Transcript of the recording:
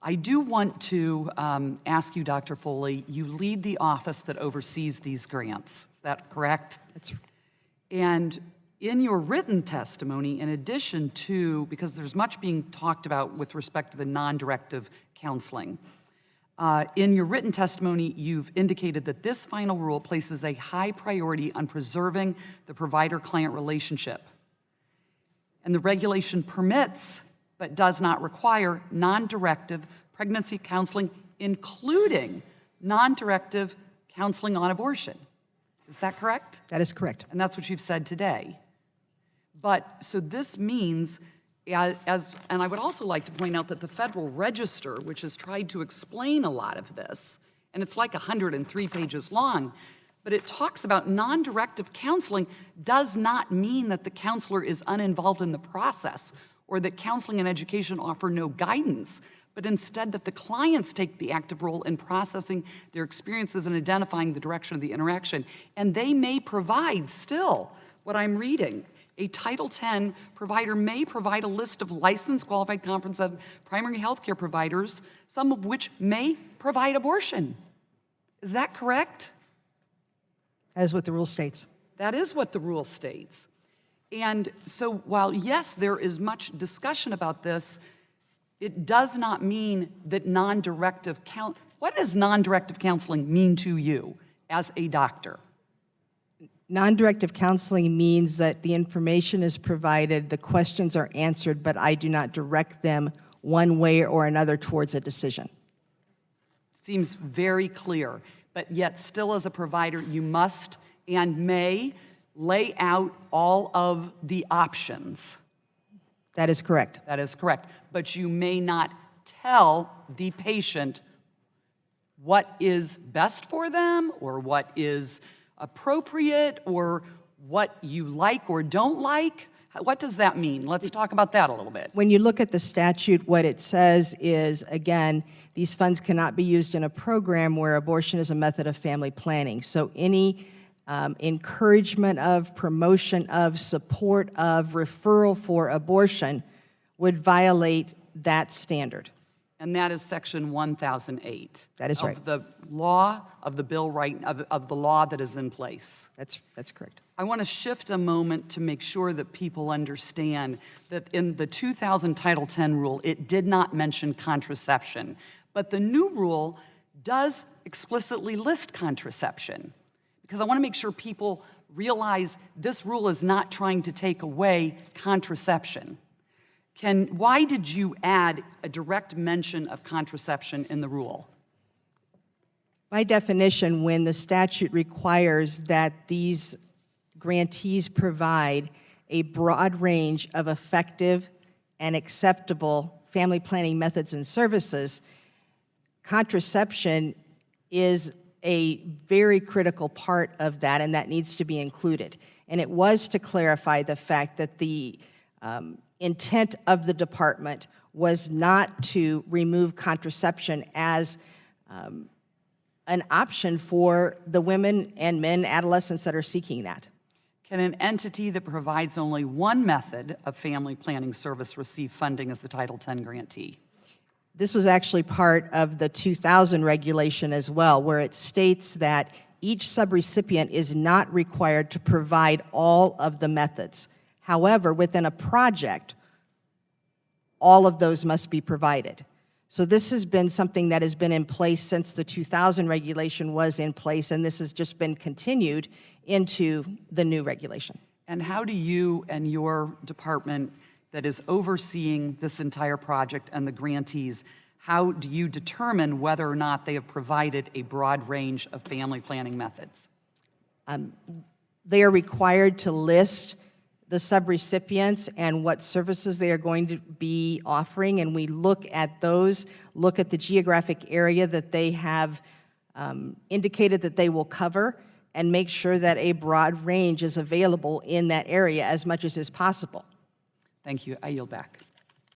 I do want to ask you, Dr. Foley, you lead the office that oversees these grants. Is that correct? That's And in your written testimony, in addition to, because there's much being talked about with respect to the non-directive counseling, in your written testimony, you've indicated that this final rule places a high priority on preserving the provider-client relationship. And the regulation permits, but does not require, non-directive pregnancy counseling, including non-directive counseling on abortion. Is that correct? That is correct. And that's what you've said today. But, so this means, and I would also like to point out that the Federal Register, which has tried to explain a lot of this, and it's like 103 pages long, but it talks about non-directive counseling does not mean that the counselor is uninvolved in the process or that counseling and education offer no guidance, but instead that the clients take the active role in processing their experiences and identifying the direction of the interaction. And they may provide still what I'm reading. A Title X provider may provide a list of licensed, qualified, comprehensive primary health care providers, some of which may provide abortion. Is that correct? That is what the rule states. That is what the rule states. And so while, yes, there is much discussion about this, it does not mean that non-directive what does non-directive counseling mean to you as a doctor? Non-directive counseling means that the information is provided, the questions are answered, but I do not direct them one way or another towards a decision. Seems very clear, but yet still as a provider, you must and may lay out all of the options. That is correct. That is correct. But you may not tell the patient what is best for them or what is appropriate or what you like or don't like. What does that mean? Let's talk about that a little bit. When you look at the statute, what it says is, again, these funds cannot be used in a program where abortion is a method of family planning. So any encouragement of, promotion of, support of, referral for abortion would violate that standard. And that is Section 1008. That is right. Of the law, of the bill of the law that is in place. That's correct. I want to shift a moment to make sure that people understand that in the 2000 Title X rule, it did not mention contraception. But the new rule does explicitly list contraception. Because I want to make sure people realize this rule is not trying to take away contraception. Why did you add a direct mention of contraception in the rule? By definition, when the statute requires that these grantees provide a broad range of effective and acceptable family planning methods and services, contraception is a very critical part of that, and that needs to be included. And it was to clarify the fact that the intent of the department was not to remove contraception as an option for the women and men, adolescents that are seeking that. Can an entity that provides only one method of family planning service receive funding as the Title X grantee? This was actually part of the 2000 regulation as well, where it states that each subrecipient is not required to provide all of the methods. However, within a project, all of those must be provided. So this has been something that has been in place since the 2000 regulation was in place, and this has just been continued into the new regulation. And how do you and your department that is overseeing this entire project and the grantees, how do you determine whether or not they have provided a broad range of family planning methods? They are required to list the subrecipients and what services they are going to be offering, and we look at those, look at the geographic area that they have indicated that they will cover, and make sure that a broad range is available in that area as much as is possible. Thank you. I yield back.